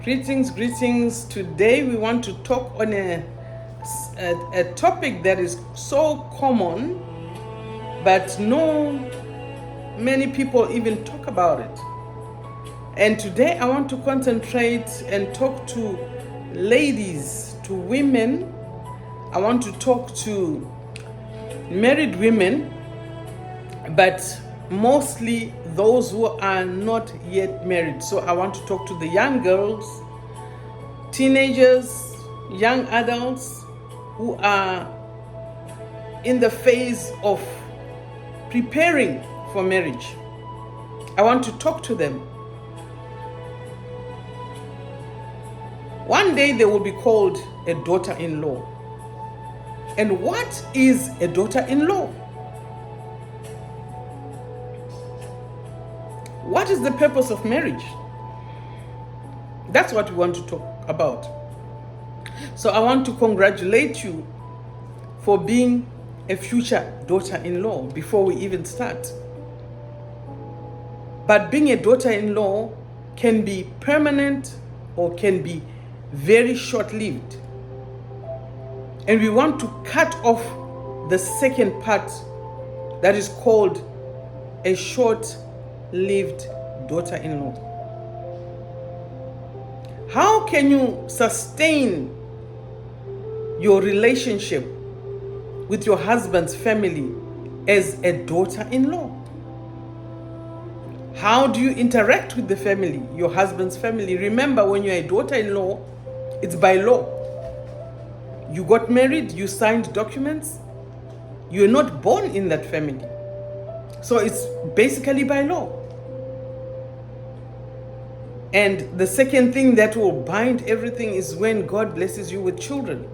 Greetings. Today we want to talk on a topic that is so common, but no many people even talk about it. And today I want to concentrate and talk to ladies, to women. I want to talk to married women, but mostly those who are not yet married. So I want to talk to the young girls, teenagers, young adults who are in the phase of preparing for marriage. I want to talk to them. One day they will be called a daughter-in-law. And what is a daughter-in-law? What is the purpose of marriage? That's what we want to talk about. So I want to congratulate you for being a future daughter-in-law before we even start. But being a daughter-in-law can be permanent or can be very short-lived. And we want to cut off the second part that is called a short-lived daughter-in-law. How can you sustain your relationship with your husband's family as a daughter-in-law? How do you interact with the family, your husband's family? Remember, when you're a daughter-in-law, it's by law. You got married, you signed documents, you're not born in that family. So it's basically by law. And the second thing that will bind everything is when God blesses you with children.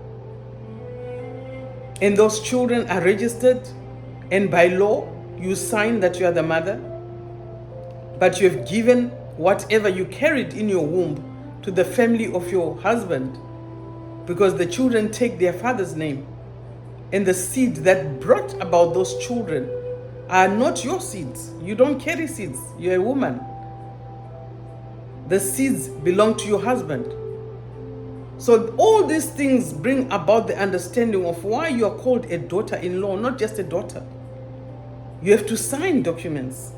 And those children are registered, and by law, you sign that you are the mother, but you have given whatever you carried in your womb to the family of your husband, because the children take their father's name. And the seed that brought about those children are not your seeds. You don't carry seeds. You're a woman. The seeds belong to your husband. So all these things bring about the understanding of why you are called a daughter-in-law, not just a daughter. You have to sign documents.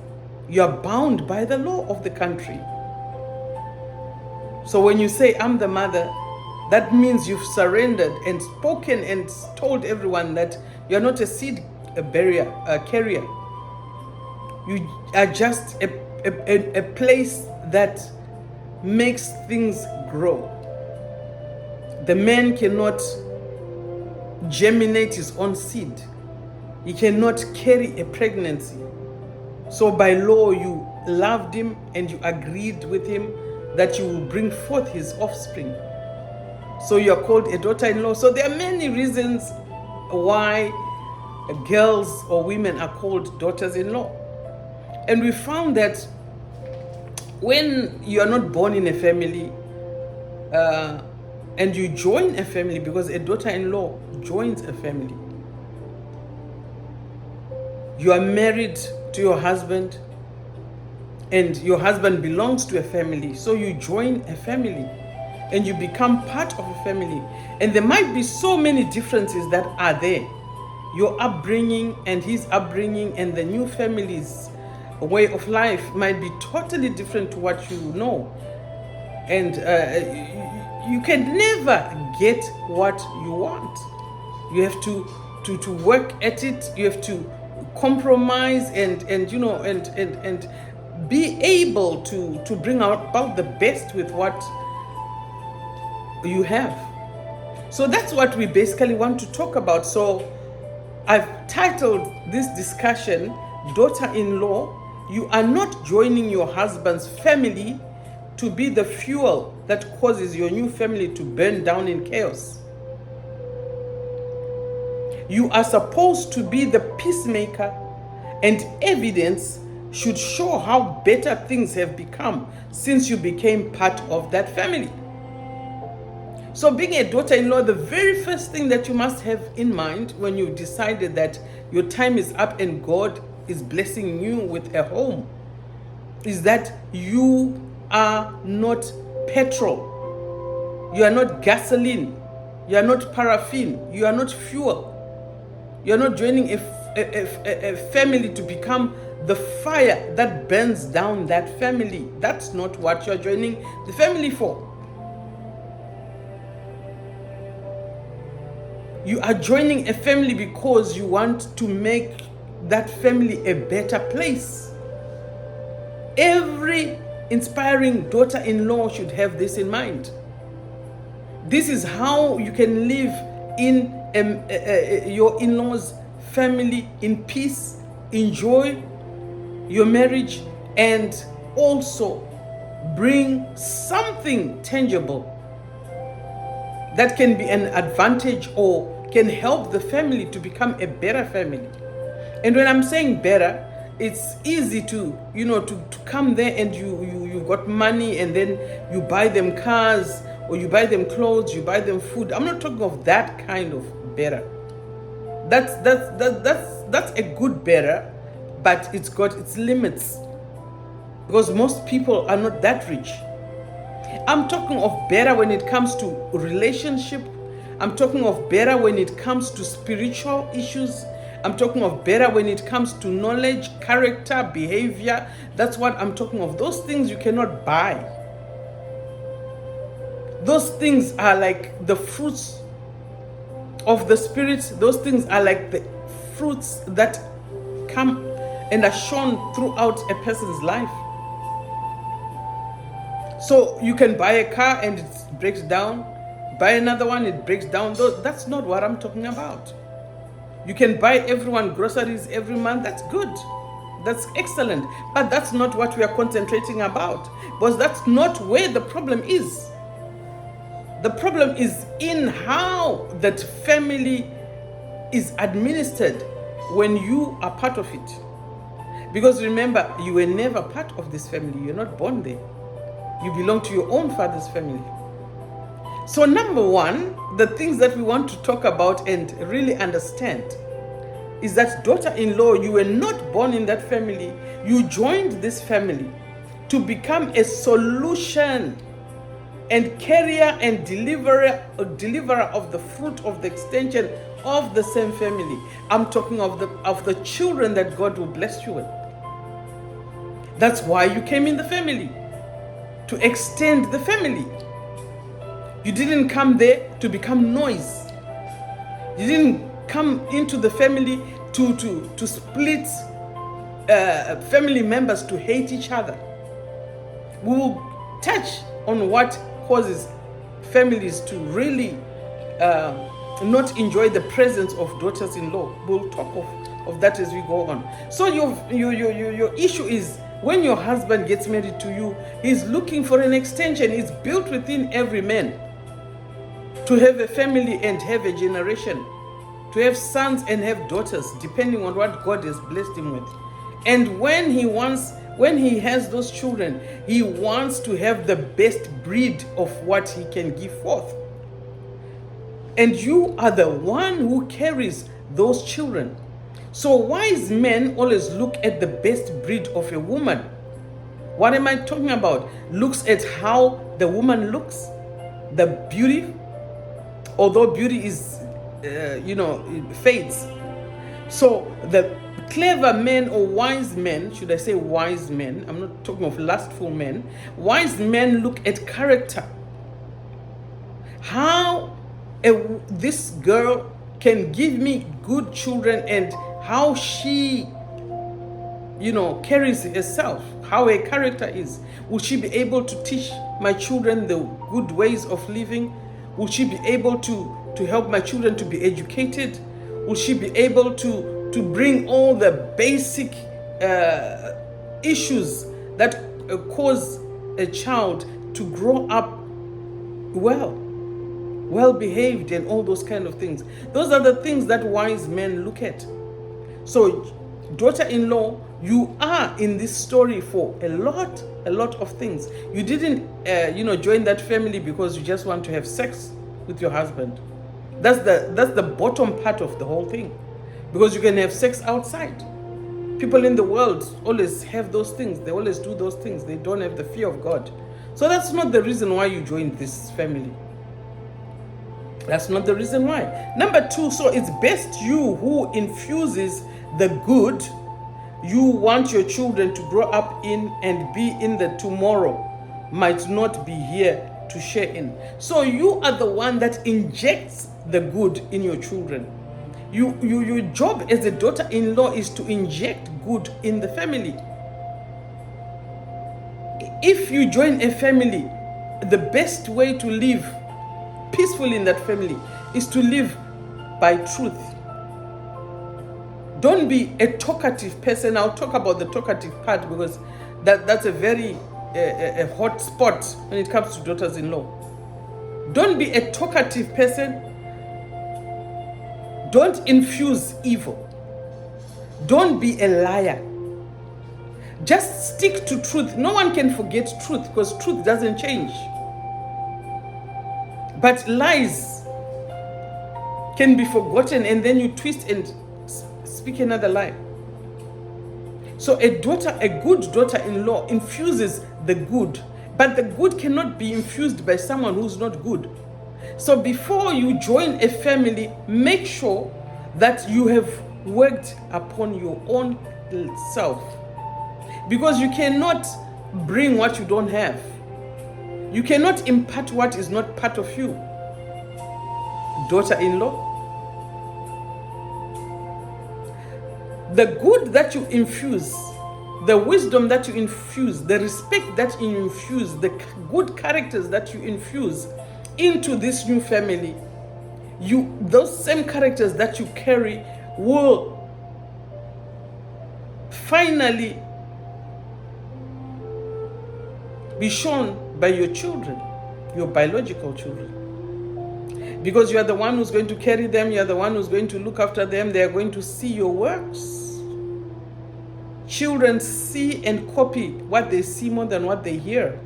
You are bound by the law of the country. So when you say, I'm the mother, that means you've surrendered and spoken and told everyone that you're not a seed carrier. You are just a place that makes things grow. The man cannot germinate his own seed. He cannot carry a pregnancy. So by law, you loved him and you agreed with him that you will bring forth his offspring. So you are called a daughter-in-law. So there are many reasons why girls or women are called daughters-in-law. And we found that when you are not born in a family and you join a family, because a daughter-in-law joins a family. You are married to your husband and your husband belongs to a family. So you join a family and you become part of a family. And there might be so many differences that are there. Your upbringing and his upbringing and the new family's way of life might be totally different to what you know. And you can never get what you want. You have to work at it. You have to compromise and be able to bring about the best with what you have. So that's what we basically want to talk about. So I've titled this discussion, Daughter-in-Law. You are not joining your husband's family to be the fuel that causes your new family to burn down in chaos. You are supposed to be the peacemaker, and evidence should show how better things have become since you became part of that family. So being a daughter-in-law, the very first thing that you must have in mind when you decided that your time is up and God is blessing you with a home is that you are not petrol You are not gasoline. You are not paraffin. You are not fuel. You are not joining a family to become the fire that burns down that family. That's not what you are joining the family for. You are joining a family because you want to make that family a better place. Every inspiring daughter-in-law should have this in mind. This is how you can live in your in-laws' family in peace, enjoy your marriage, and also bring something tangible that can be an advantage or can help the family to become a better family. And when I'm saying better, it's easy to come there and you got money and then you buy them cars or you buy them clothes, you buy them food. I'm not talking of that kind of better. That's a good better, but it's got its limits because most people are not that rich. I'm talking of better when it comes to relationship. I'm talking of better when it comes to spiritual issues. I'm talking of better when it comes to knowledge, character, behavior. That's what I'm talking of. Those things you cannot buy. Those things are like the fruits of the Spirit. Those things are like the fruits that come and are shown throughout a person's life. So you can buy a car and it breaks down. Buy another one, it breaks down. That's not what I'm talking about. You can buy everyone groceries every month. That's good. That's excellent. But that's not what we are concentrating about. Because that's not where the problem is. The problem is in how that family is administered when you are part of it. Because remember, you were never part of this family. You're not born there. You belong to your own father's family. So number one, the things that we want to talk about and really understand is that daughter-in-law, you were not born in that family. You joined this family to become a solution and carrier and deliverer of the fruit of the extension of the same family. I'm talking of the children that God will bless you with. That's why you came in the family, to extend the family. You didn't come there to become noise. You didn't come into the family to split family members to hate each other. We will touch on what causes families to really not enjoy the presence of daughters-in-law. We'll talk of that as we go on. So your issue is when your husband gets married to you, he's looking for an extension. It's built within every man to have a family and have a generation, to have sons and have daughters, depending on what God has blessed him with. And when he has those children, he wants to have the best breed of what he can give forth. And you are the one who carries those children. So wise men always look at the best breed of a woman. What am I talking about? Looks at how the woman looks, the beauty, although beauty is, it fades. So the clever men or wise men, should I say wise men? I'm not talking of lustful men. Wise men look at character. How this girl can give me good children and how she, carries herself, how her character is. Will she be able to teach my children the good ways of living? Will she be able to help my children to be educated? Will she be able to bring all the basic issues that cause a child to grow up well behaved and all those kind of things? Those are the things that wise men look at. So daughter-in-law, you are in this story for a lot of things. You didn't join that family because you just want to have sex with your husband. That's the bottom part of the whole thing, because you can have sex outside. People in the world always have those things. They always do those things. They don't have the fear of God. So that's not the reason why you joined this family. That's not the reason why. Number two, so it's best you who infuses the good you want your children to grow up in and be in the tomorrow might not be here to share in. So you are the one that injects the good in your children. Your job as a daughter-in-law is to inject good in the family. If you join a family, the best way to live peacefully in that family is to live by truth. Don't be a talkative person. I'll talk about the talkative part because that's a very a hot spot when it comes to daughters-in-law. Don't be a talkative person. Don't infuse evil. Don't be a liar. Just stick to truth. No one can forget truth because truth doesn't change. But lies can be forgotten and then you twist and speak another lie. So a good daughter-in-law infuses the good, but the good cannot be infused by someone who's not good. So before you join a family, make sure that you have worked upon your own self. Because you cannot bring what you don't have. You cannot impart what is not part of you. Daughter-in-law, the good that you infuse, the wisdom that you infuse, the respect that you infuse, the good characters that you infuse into this new family, those same characters that you carry will finally be shown by your children, your biological children. Because you are the one who's going to carry them, you are the one who's going to look after them, they are going to see your works. Children see and copy what they see more than what they hear.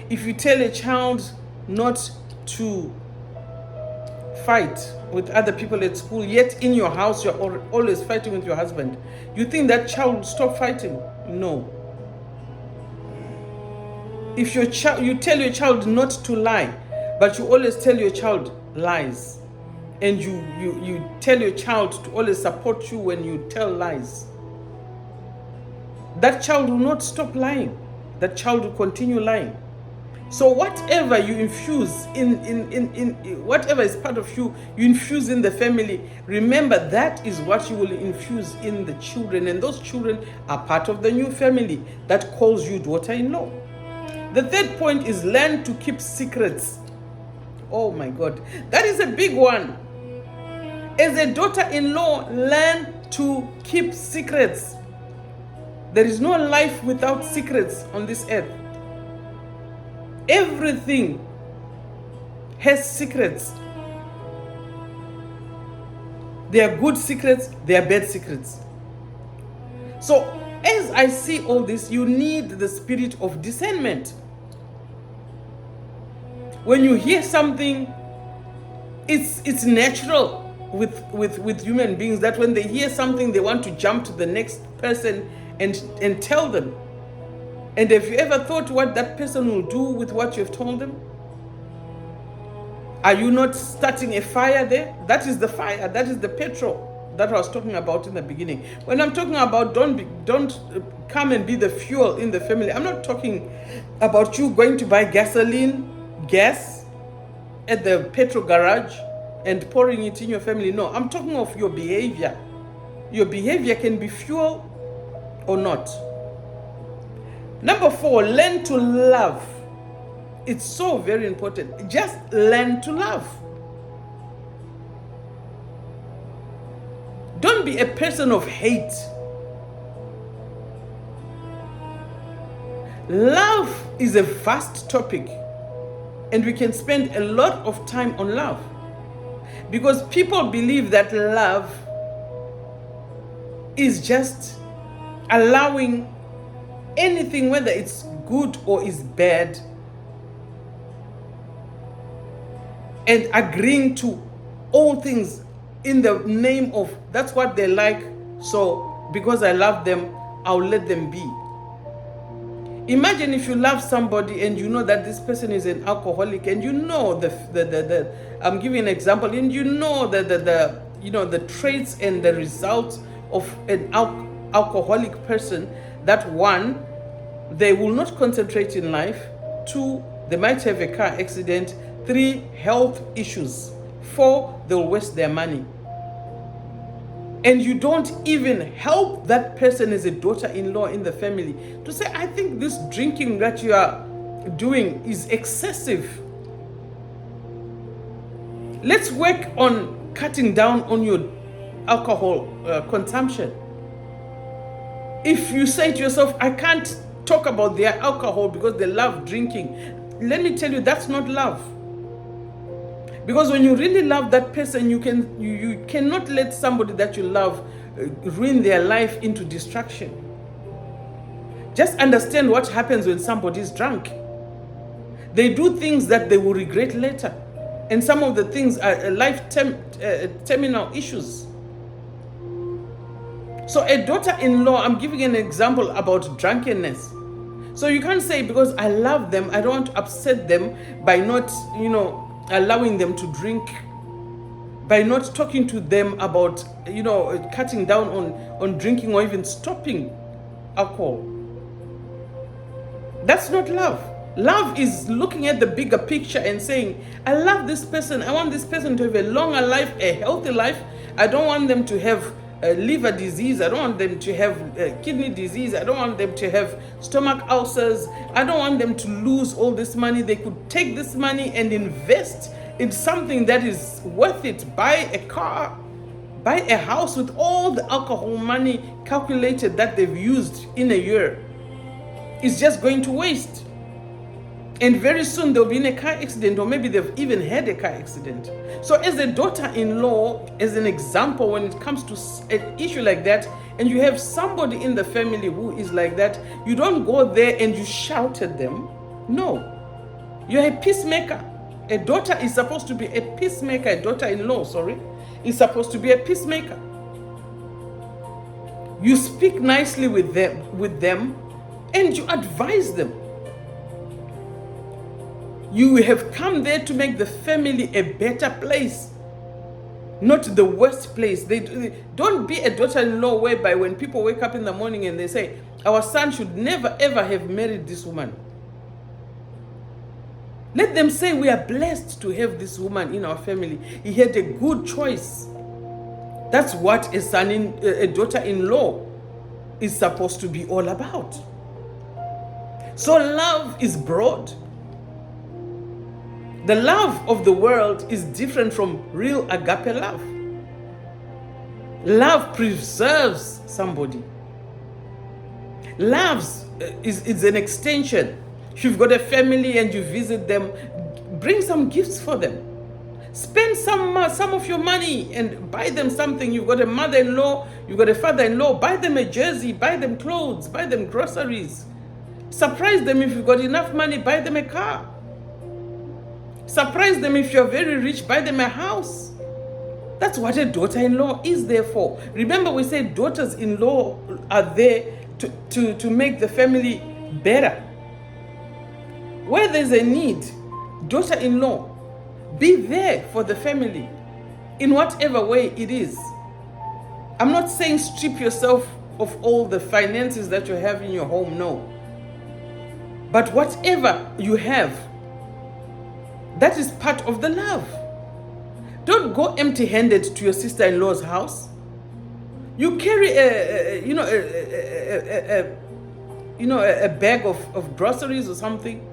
If you tell a child not to fight with other people at school, yet in your house you're always fighting with your husband, you think that child will stop fighting? No. If you tell your child not to lie, but you always tell your child lies, and you tell your child to always support you when you tell lies, that child will not stop lying. That child will continue lying. So whatever you infuse in whatever is part of you, you infuse in the family, remember that is what you will infuse in the children, and those children are part of the new family that calls you daughter-in-law. The third point is learn to keep secrets. Oh my God, that is a big one. As a daughter-in-law, learn to keep secrets. There is no life without secrets on this earth. Everything has secrets. There are good secrets, there are bad secrets. So as I see all this, you need the spirit of discernment. When you hear something, it's natural with human beings that when they hear something, they want to jump to the next person and tell them. And have you ever thought what that person will do with what you've told them? Are you not starting a fire there? That is the fire, that is the petrol that I was talking about in the beginning. When I'm talking about don't come and be the fuel in the family, I'm not talking about you going to buy gas at the petrol garage and pouring it in your family. No, I'm talking of your behavior. Your behavior can be fuel or not. Number 4, learn to love. It's so very important. Just learn to love. Don't be a person of hate. Love is a vast topic, and we can spend a lot of time on love because people believe that love is just allowing anything, whether it's good or is bad, and agreeing to all things in the name of that's what they like, so because I love them, I'll let them be. Imagine if you love somebody and you know that this person is an alcoholic, and you know the I'm giving an example, and you know the traits and the results of an alcoholic person. That one, they will not concentrate in life. Two, they might have a car accident. Three, health issues. Four, they'll waste their money. And you don't even help that person as a daughter-in-law in the family to say, I think this drinking that you are doing is excessive. Let's work on cutting down on your alcohol consumption. If you say to yourself, I can't talk about their alcohol because they love drinking, let me tell you, that's not love. Because when you really love that person, you cannot let somebody that you love ruin their life into destruction. Just understand what happens when somebody is drunk. They do things that they will regret later. And some of the things are terminal issues. So a daughter-in-law, I'm giving an example about drunkenness. So you can't say, because I love them, I don't want to upset them by not, allowing them to drink, by not talking to them about, cutting down on drinking or even stopping alcohol. That's not love. Love is looking at the bigger picture and saying, I love this person. I want this person to have a longer life, a healthy life. I don't want them to have liver disease. I don't want them to have kidney disease. I don't want them to have stomach ulcers. I don't want them to lose all this money. They could take this money and invest in something that is worth it. Buy a car, buy a house with all the alcohol money calculated that they've used in a year. It's just going to waste. And very soon they'll be in a car accident, or maybe they've even had a car accident. So as a daughter-in-law, as an example, when it comes to an issue like that, and you have somebody in the family who is like that, you don't go there and you shout at them. No. You're a peacemaker. A daughter is supposed to be a peacemaker. A daughter-in-law, is supposed to be a peacemaker. You speak nicely with them, and you advise them. You have come there to make the family a better place, not the worst place. Don't be a daughter-in-law whereby when people wake up in the morning and they say, our son should never ever have married this woman. Let them say, we are blessed to have this woman in our family. He had a good choice. That's what a daughter-in-law is supposed to be all about. So love is broad. The love of the world is different from real agape love. Love preserves somebody. Love is an extension. If you've got a family and you visit them, bring some gifts for them. Spend some of your money and buy them something. You've got a mother-in-law, you've got a father-in-law, buy them a jersey, buy them clothes, buy them groceries. Surprise them if you've got enough money, buy them a car. Surprise them if you're very rich, buy them a house. That's what a daughter-in-law is there for. Remember, we said daughters-in-law are there to make the family better. Where there's a need, daughter-in-law, be there for the family in whatever way it is. I'm not saying strip yourself of all the finances that you have in your home, no. But whatever you have, that is part of the love. Don't go empty-handed to your sister-in-law's house. You carry a bag of groceries or something.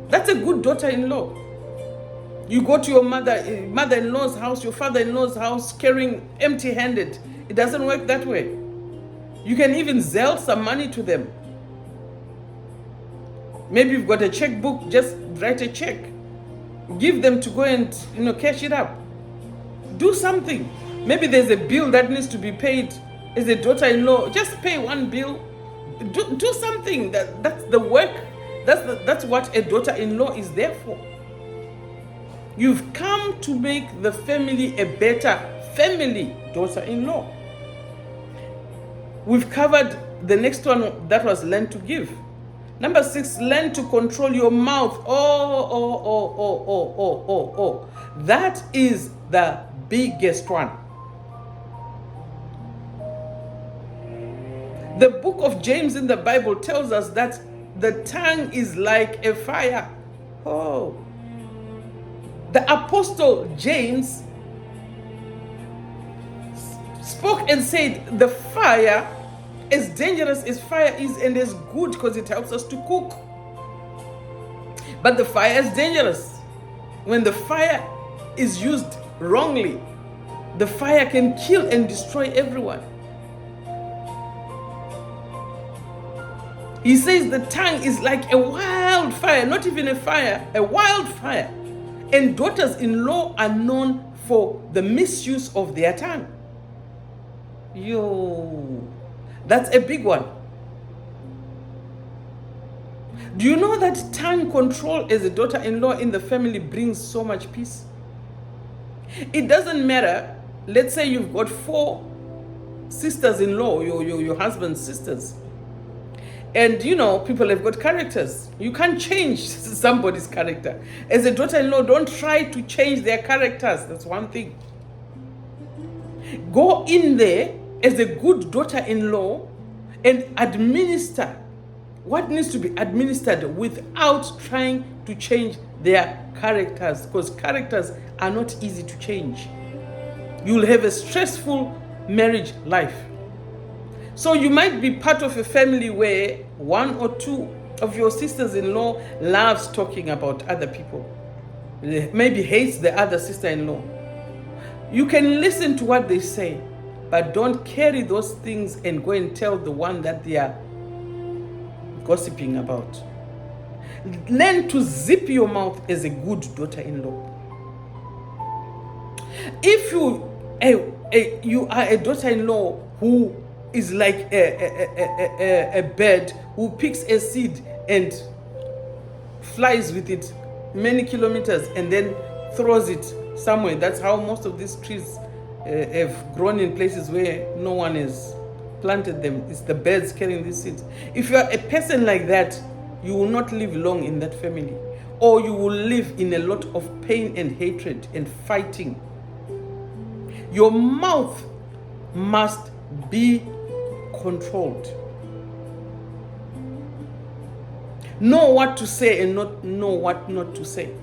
That's a good daughter-in-law. You go to your mother-in-law's house, your father-in-law's house, carrying empty-handed. It doesn't work that way. You can even sell some money to them. Maybe you've got a checkbook, just write a check. Give them to go and cash it up. Do something. Maybe there's a bill that needs to be paid as a daughter-in-law. Just pay one bill. Do something. That's the work. That's what a daughter-in-law is there for. You've come to make the family a better family, daughter-in-law. We've covered the next one, that was learn to give. Number 6, learn to control your mouth. Oh. That is the biggest one. The book of James in the Bible tells us that the tongue is like a fire. Oh. The apostle James spoke and said, the fire, as dangerous as fire is and as good because it helps us to cook, but the fire is dangerous. When the fire is used wrongly, the fire can kill and destroy everyone. He says the tongue is like a wildfire, not even a fire, a wildfire. And daughters-in-law are known for the misuse of their tongue. That's a big one. Do you know that tongue control as a daughter-in-law in the family brings so much peace? It doesn't matter. Let's say you've got 4 sisters-in-law, your husband's sisters. And people have got characters. You can't change somebody's character. As a daughter-in-law, don't try to change their characters. That's one thing. Go in there as a good daughter-in-law and administer what needs to be administered without trying to change their characters, because characters are not easy to change. You'll have a stressful marriage life. So you might be part of a family where 1 or 2 of your sisters-in-law loves talking about other people, maybe hates the other sister-in-law. You can listen to what they say, but don't carry those things and go and tell the one that they are gossiping about. Learn to zip your mouth as a good daughter-in-law. If you are a daughter-in-law who is like a bird who picks a seed and flies with it many kilometers and then throws it somewhere. That's how most of these trees have grown in places where no one has planted them. It's the birds carrying these seeds. If you are a person like that, you will not live long in that family, or you will live in a lot of pain and hatred and fighting. Your mouth must be controlled. Know what to say and not know what not to say.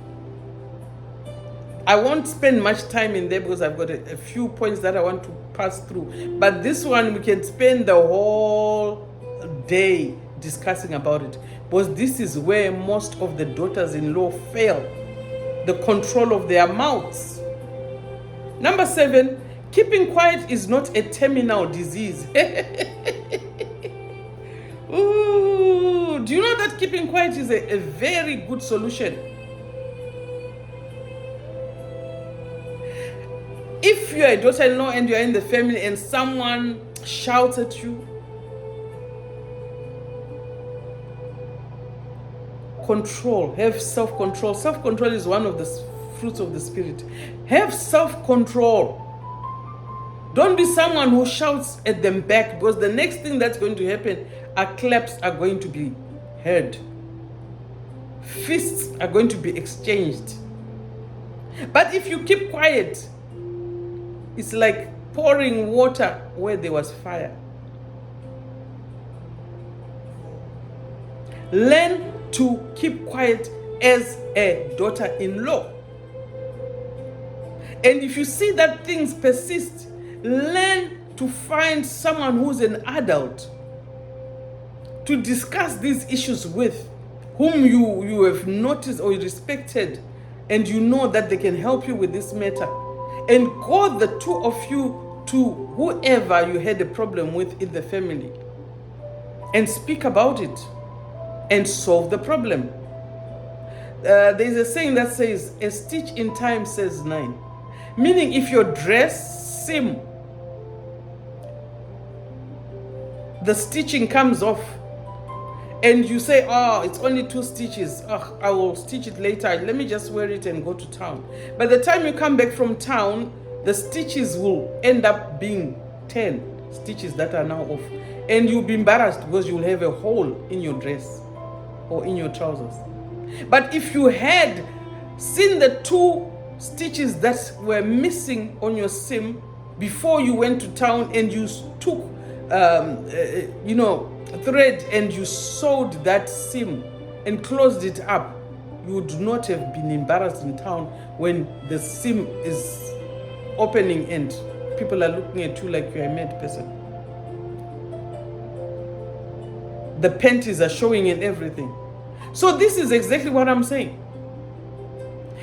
I won't spend much time in there because I've got a few points that I want to pass through. But this one, we can spend the whole day discussing about it, because this is where most of the daughters-in-law fail. The control of their mouths. Number 7, keeping quiet is not a terminal disease. Ooh, do you know that keeping quiet is a very good solution? If you're a daughter-in-law and you're in the family and someone shouts at you, control, have self-control. Self-control is one of the fruits of the Spirit. Have self-control. Don't be someone who shouts at them back, because the next thing that's going to happen are claps are going to be heard. Fists are going to be exchanged. But if you keep quiet, it's like pouring water where there was fire. Learn to keep quiet as a daughter-in-law. And if you see that things persist, learn to find someone who's an adult to discuss these issues with, whom you have noticed or respected, and you know that they can help you with this matter. And call the 2 of you to whoever you had a problem with in the family and speak about it and solve the problem. There's a saying that says, a stitch in time saves 9. Meaning, if your dress seam, the stitching comes off, and you say, oh, it's only 2 stitches. Oh, I will stitch it later. Let me just wear it and go to town. By the time you come back from town, the stitches will end up being 10 stitches that are now off. And you'll be embarrassed because you'll have a hole in your dress. or in your trousers. But if you had seen the 2 stitches that were missing on your seam before you went to town, and you took thread and you sewed that seam and closed it up, you would not have been embarrassed in town when the seam is opening and people are looking at you like you're a mad person. The panties are showing and everything. So this is exactly what I'm saying.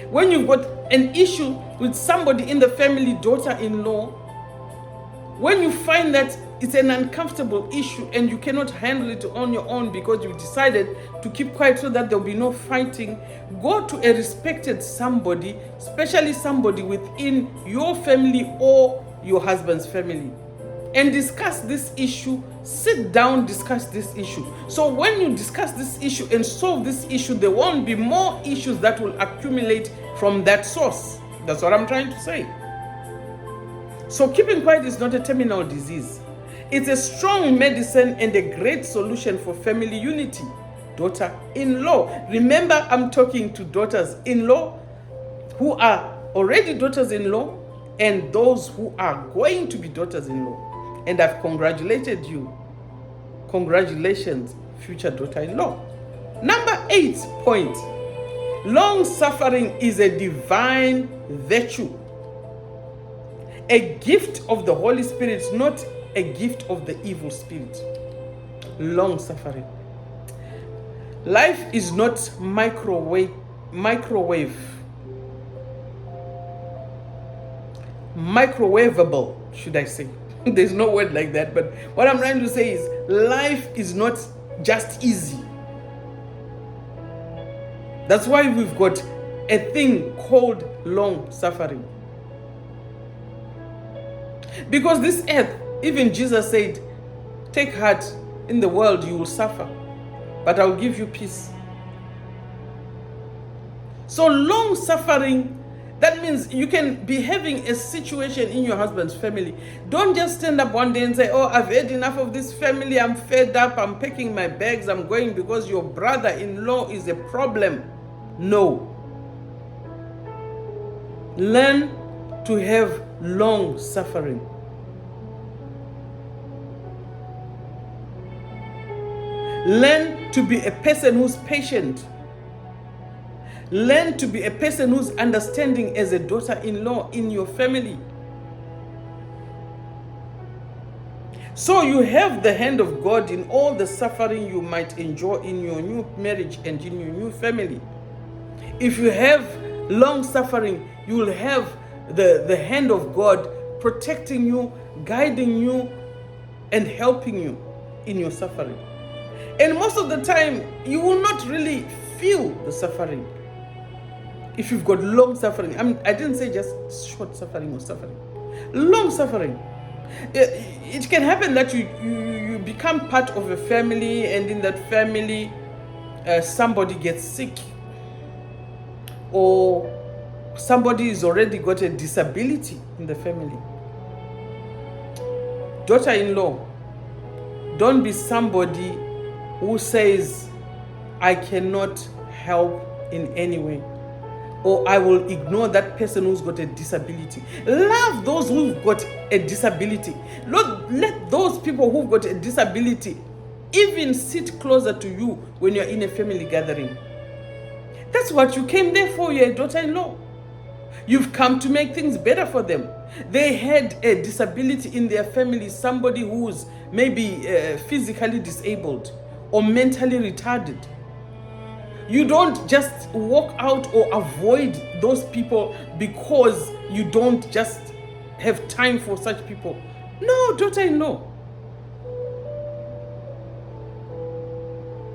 When you've got an issue with somebody in the family, daughter-in-law, when you find that it's an uncomfortable issue and you cannot handle it on your own because you've decided to keep quiet so that there'll be no fighting, go to a respected somebody, especially somebody within your family or your husband's family, and discuss this issue. Sit down, discuss this issue. So when you discuss this issue and solve this issue, there won't be more issues that will accumulate from that source. That's what I'm trying to say. So keeping quiet is not a terminal disease. It's a strong medicine and a great solution for family unity. Daughter-in-law. Remember, I'm talking to daughters-in-law who are already daughters-in-law and those who are going to be daughters-in-law. And I've congratulated you. Congratulations, future daughter-in-law. Number 8 point. Long suffering is a divine virtue. A gift of the Holy Spirit, not a gift of the evil spirit. Long suffering. Life is not microwavable, should I say. There's no word like that, but what I'm trying to say is life is not just easy. That's why we've got a thing called long suffering. Because this earth, even Jesus said, take heart, in the world you will suffer, but I'll give you peace. So long suffering, that means you can be having a situation in your husband's family. Don't just stand up one day and say, oh, I've had enough of this family, I'm fed up, I'm packing my bags, I'm going because your brother-in-law is a problem. No. Learn to have long suffering. Learn to be a person who's patient. Learn to be a person who's understanding as a daughter-in-law in your family. So you have the hand of God in all the suffering you might enjoy in your new marriage and in your new family. If you have long suffering, you will have the hand of God protecting you, guiding you, and helping you in your suffering. And most of the time, you will not really feel the suffering if you've got long suffering. I didn't say just short suffering or suffering. Long suffering. It can happen that you become part of a family, and in that family, somebody gets sick, or somebody has already got a disability in the family. Daughter-in-law, don't be somebody who says, I cannot help in any way, or I will ignore that person who's got a disability. Love those who've got a disability. Let those people who've got a disability even sit closer to you when you're in a family gathering. That's what you came there for. You're a daughter-in-law. You've come to make things better for them. They had a disability in their family, somebody who's maybe physically disabled or mentally retarded. You don't just walk out or avoid those people because you don't just have time for such people. No, daughter-in-law.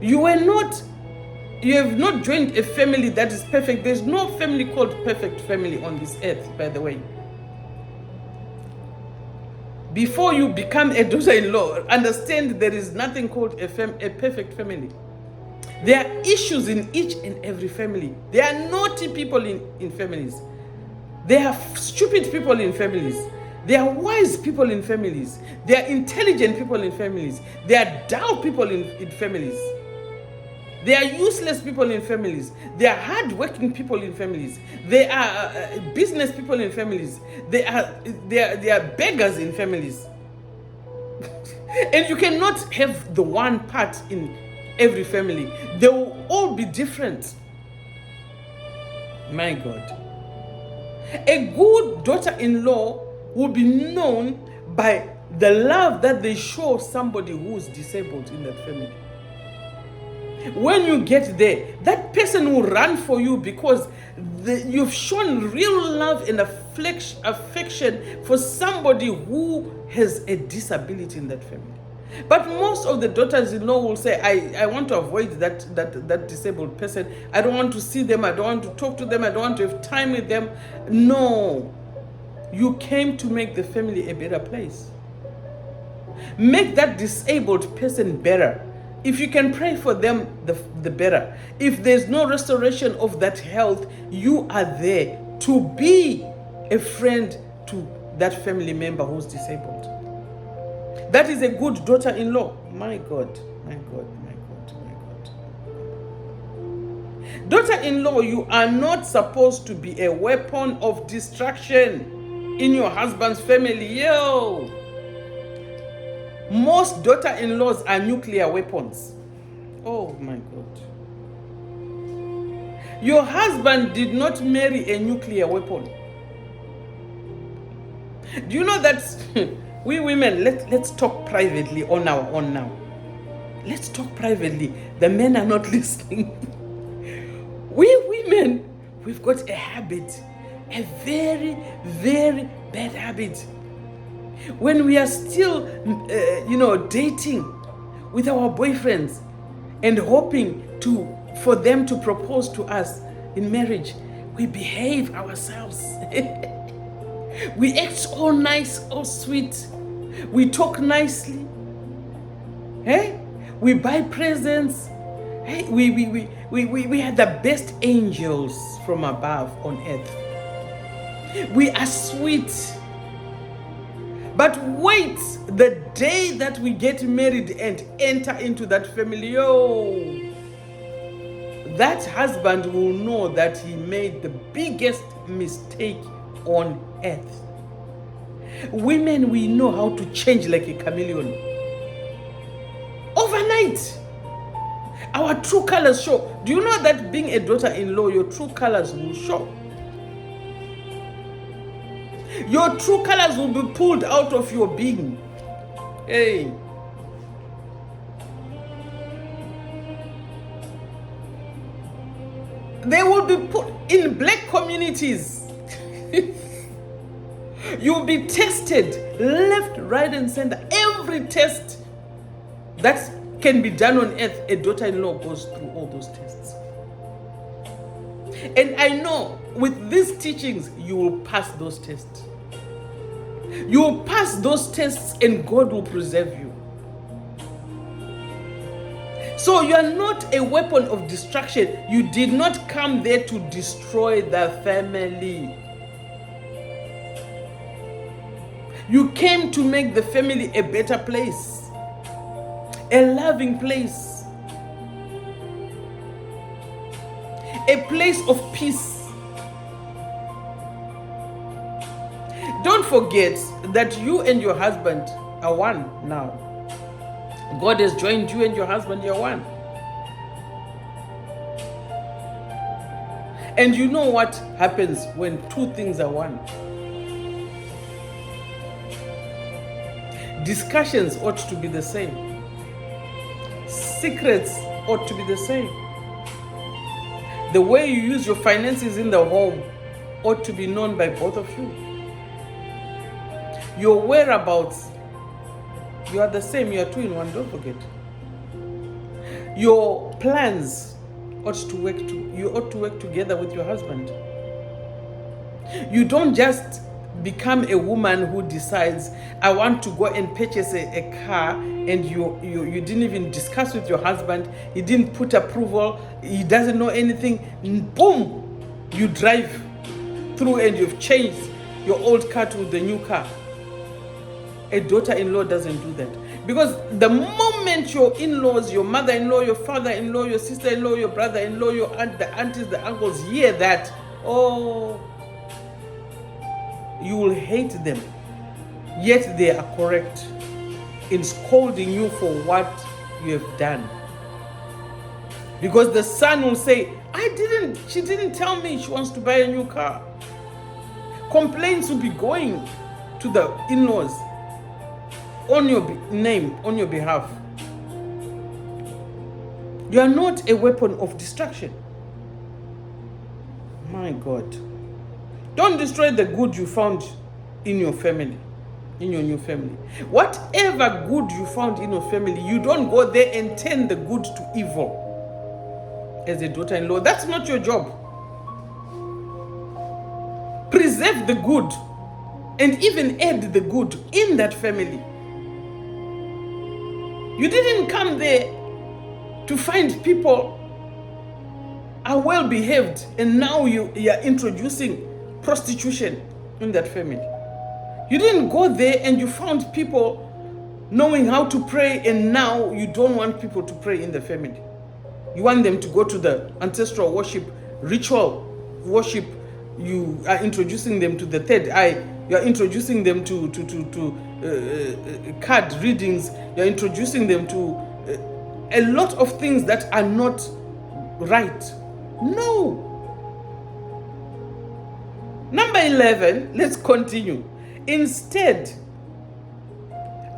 You have not joined a family that is perfect. There's no family called perfect family on this earth, by the way. Before you become a daughter-in-law, understand there is nothing called a perfect family. There are issues in each and every family. There are naughty people in families. There are stupid people in families. There are wise people in families. There are intelligent people in families. There are dull people in families. They are useless people in families. They are hard-working people in families. They are business people in families. They are beggars in families. And you cannot have the one part in every family. They will all be different. My God. A good daughter-in-law will be known by the love that they show somebody who is disabled in that family. When you get there, that person will run for you because you've shown real love and affection for somebody who has a disability in that family. But most of the daughters-in-law will say, I want to avoid that disabled person. I don't want to see them. I don't want to talk to them. I don't want to have time with them. No. You came to make the family a better place. Make that disabled person better. If you can pray for them, the better. If there's no restoration of that health, you are there to be a friend to that family member who's disabled. That is a good daughter-in-law. My God, my God, my God, my God. Daughter-in-law, you are not supposed to be a weapon of destruction in your husband's family. Yo! Most daughter-in-laws are nuclear weapons. Oh my God. Your husband did not marry a nuclear weapon. Do you know that we women, let's talk privately on our own now. Let's talk privately. The men are not listening. We women, we've got a habit, a very, very bad habit. When we are still, dating with our boyfriends and hoping for them to propose to us in marriage, we behave ourselves. We act all nice, all sweet. We talk nicely. Hey? We buy presents. Hey? We are the best angels from above on earth. We are sweet. But wait, the day that we get married and enter into that family, that husband will know that he made the biggest mistake on earth. Women, we know how to change like a chameleon. Overnight, our true colors show. Do you know that being a daughter-in-law, your true colors will show? Your true colors will be pulled out of your being. Hey. They will be put in black communities. You'll be tested left, right, and center. Every test that can be done on earth, a daughter-in-law goes through all those tests. And I know with these teachings, you will pass those tests. You will pass those tests and God will preserve you. So you are not a weapon of destruction. You did not come there to destroy the family. You came to make the family a better place, a loving place, a place of peace. Don't forget that you and your husband are one now. God has joined you and your husband, you're one. And you know what happens when two things are one? Discussions ought to be the same. Secrets ought to be the same. The way you use your finances in the home ought to be known by both of you. Your whereabouts, you are the same. You are two in one, don't forget. Your plans ought to work. You ought to work together with your husband. You don't just become a woman who decides, I want to go and purchase a car, and you didn't even discuss with your husband. He didn't put approval. He doesn't know anything. Boom! You drive through and you've changed your old car to the new car. A daughter-in-law doesn't do that. Because the moment moment your in-laws, your mother-in-law, your father-in-law, your sister-in-law, your brother-in-law, your aunt, the aunties, the uncles hear that, oh, you will hate them. Yet they are correct in scolding you for what you have done. Because the son will say, she didn't tell me she wants to buy a new car. Complaints will be going to the in-laws on your name, on your behalf. You are not a weapon of destruction. My God. Don't destroy the good you found in your family, in your new family. Whatever good you found in your family, you don't go there and turn the good to evil as a daughter-in-law. That's not your job. Preserve the good and even add the good in that family. You didn't come there to find people are well behaved and now you are introducing prostitution in that family. You didn't go there and you found people knowing how to pray and now you don't want people to pray in the family. You want them to go to the ancestral worship, ritual worship. You are introducing them to the third eye. You are introducing them to card readings. You are introducing them to a lot of things that are not right. No. Number 11, let's continue. Instead,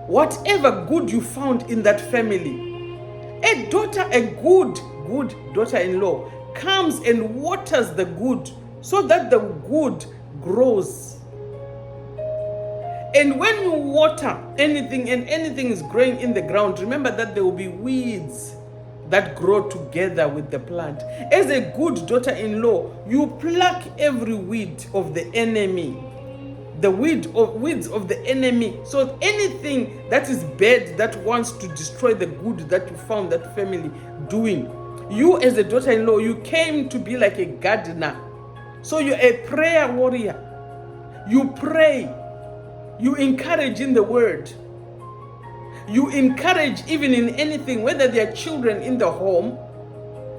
whatever good you found in that family, a good daughter-in-law comes and waters the good so that the good grows. And when you water anything and anything is growing in the ground, remember that there will be weeds that grow together with the plant. As a good daughter-in-law, you pluck every weed of the enemy, the weeds of the enemy. So anything that is bad that wants to destroy the good that you found that family doing, you as a daughter-in-law, you came to be like a gardener. So you're a prayer warrior. You pray. You encourage in the word. You encourage even in anything, whether they are children in the home,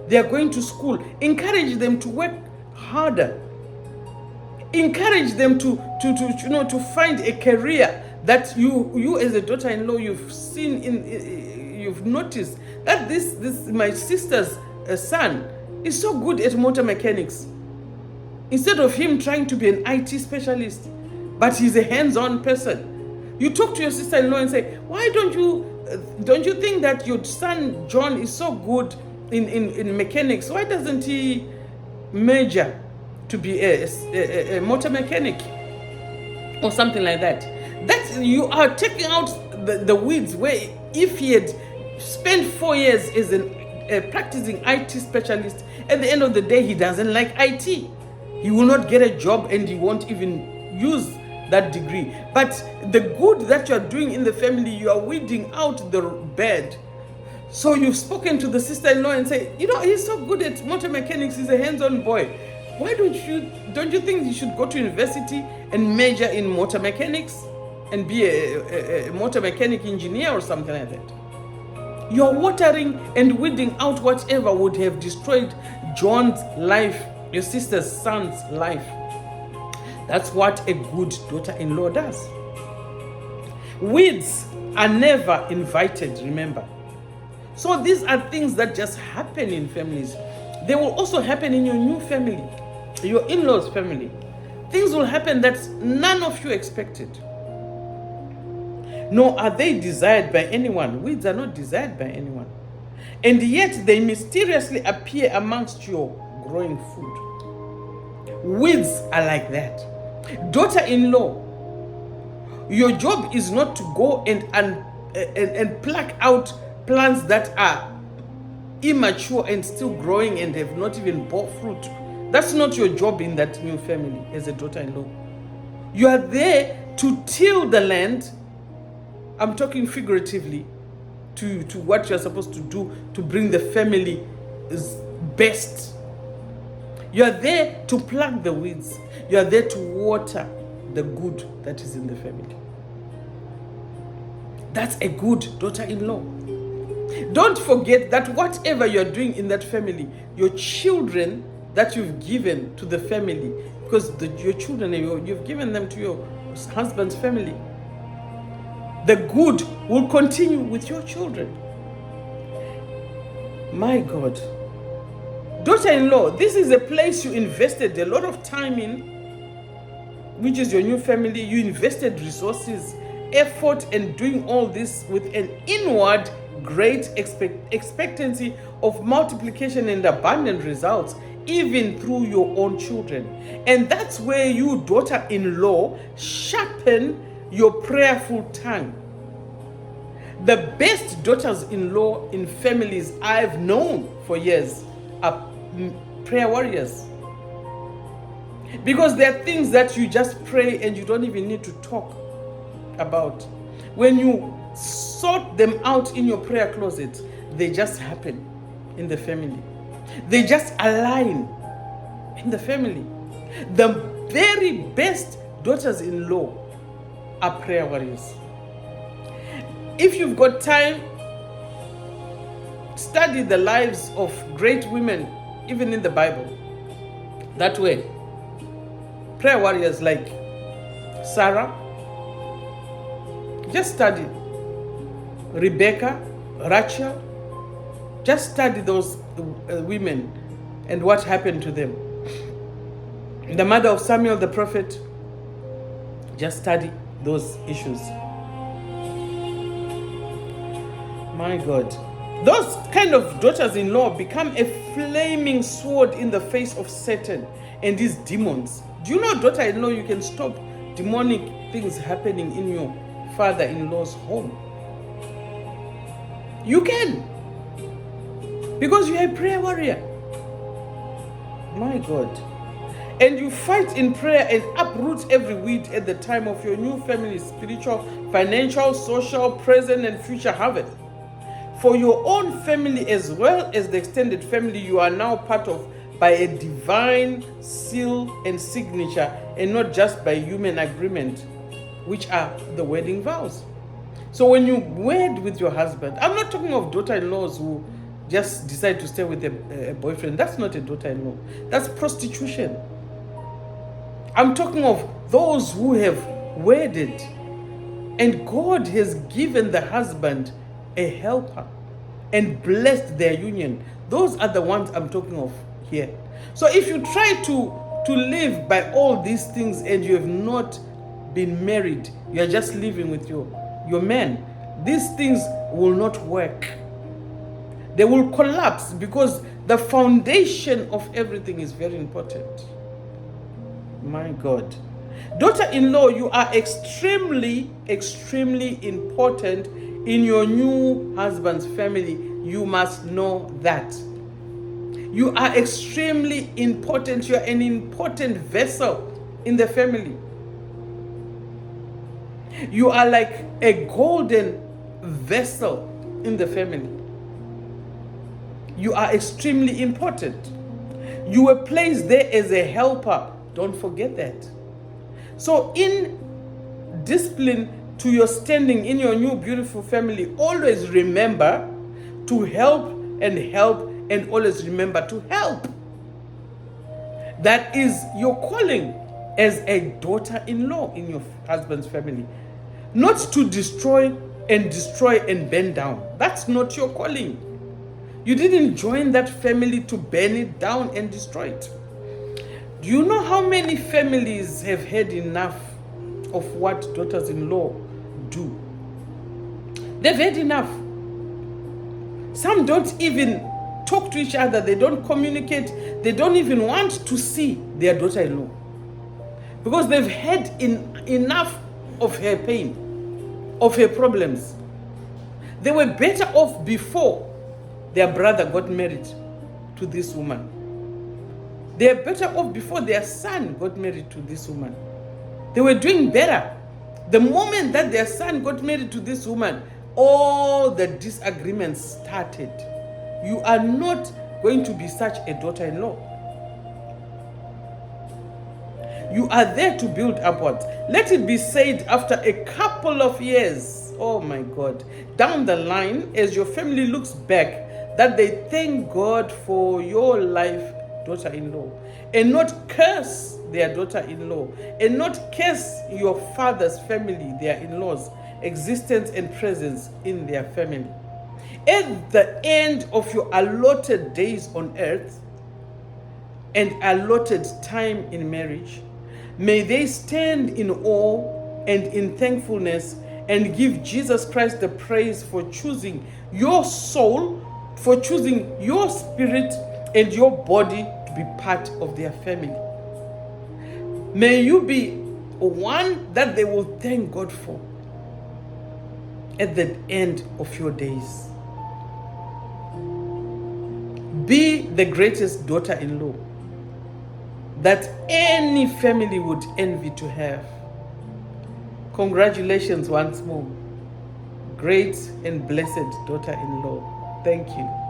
they are going to school. Encourage them to work harder. Encourage them to find a career that you as a daughter-in-law, you've seen you've noticed that this my sister's son is so good at motor mechanics. Instead of him trying to be an IT specialist, but he's a hands-on person. You talk to your sister-in-law and say, why don't you think that your son John is so good in mechanics? Why doesn't he major to be a motor mechanic or something like that? That you are taking out the weeds, where if he had spent 4 years as a practicing IT specialist, at the end of the day he doesn't like IT. He will not get a job and he won't even use that degree. But the good that you are doing in the family, you are weeding out the bad. So you've spoken to the sister-in-law and say, he's so good at motor mechanics, he's a hands-on boy. Why don't you think you should go to university and major in motor mechanics and be a motor mechanic engineer or something like that? You're watering and weeding out whatever would have destroyed John's life, your sister's son's life. That's what a good daughter-in-law does. Weeds are never invited, remember. So these are things that just happen in families. They will also happen in your new family, your in-laws' family. Things will happen that none of you expected. Nor are they desired by anyone. Weeds are not desired by anyone. And yet they mysteriously appear amongst your growing food. Weeds are like that. Daughter-in-law, your job is not to go and pluck out plants that are immature and still growing and have not even bore fruit. That's not your job in that new family as a daughter-in-law. You are there to till the land. I'm talking figuratively to what you're supposed to do to bring the family's best. You are there to pluck the weeds. You are there to water the good that is in the family. That's a good daughter-in-law. Don't forget that whatever you're doing in that family, your children that you've given to the family, because your children, you've given them to your husband's family, the good will continue with your children. My God. Daughter-in-law, this is a place you invested a lot of time in, which is your new family. You invested resources, effort, and doing all this with an inward great expectancy of multiplication and abundant results, even through your own children. And that's where you, daughter-in-law, sharpen your prayerful tongue. The best daughters-in-law in families I've known for years are prayer warriors. Because there are things that you just pray and you don't even need to talk about. When you sort them out in your prayer closet, they just happen in the family. They just align in the family. The very best daughters-in-law are prayer warriors. If you've got time, study the lives of great women, even in the Bible. That way, prayer warriors like Sarah, just study Rebecca, Rachel, just study those women and what happened to them. The mother of Samuel the prophet, just study those issues. My God. Those kind of daughters-in-law become a flaming sword in the face of Satan and his demons. Do you know, daughter-in-law, you can stop demonic things happening in your father-in-law's home? You can. Because you're a prayer warrior. My God. And you fight in prayer and uproot every weed at the time of your new family's spiritual, financial, social, present, and future harvest. For your own family as well as the extended family you are now part of by a divine seal and signature, and not just by human agreement, which are the wedding vows. So when you wed with your husband, I'm not talking of daughter-in-laws who just decide to stay with a boyfriend. That's not a daughter-in-law. That's prostitution. I'm talking of those who have wedded, and God has given the husband a helper and blessed their union. Those are the ones I'm talking of here. So if you try to live by all these things and you have not been married, you are just living with your man, these things will not work. They will collapse because the foundation of everything is very important. My God. Daughter-in-law, you are extremely, extremely important in your new husband's family. You must know that. You are extremely important. You are an important vessel in the family. You are like a golden vessel in the family. You are extremely important. You were placed there as a helper. Don't forget that. So in discipline to your standing in your new beautiful family, always remember to help and always remember to help. That is your calling as a daughter-in-law in your husband's family. Not to destroy and burn down. That's not your calling. You didn't join that family to burn it down and destroy it. Do you know how many families have had enough of what daughters-in-law do? They've had enough. Some don't even talk to each other. They don't communicate. They don't even want to see their daughter-in-law because they've had enough of her pain, of her problems. They were better off before their brother got married to this woman. They are better off before their son got married to this woman. They were doing better. The moment that their son got married to this woman, all the disagreements started. You are not going to be such a daughter-in-law. You are there to build upwards. Let it be said after a couple of years oh my God, down the line, as your family looks back, that they thank God for your life, daughter-in-law, and not curse their daughter-in-law, and not curse your father's family, their in-laws, existence and presence in their family. At the end of your allotted days on earth and allotted time in marriage, may they stand in awe and in thankfulness and give Jesus Christ the praise for choosing your soul, for choosing your spirit and your body to be part of their family. May you be one that they will thank God for at the end of your days. Be the greatest daughter-in-law that any family would envy to have. Congratulations once more, great and blessed daughter-in-law. Thank you.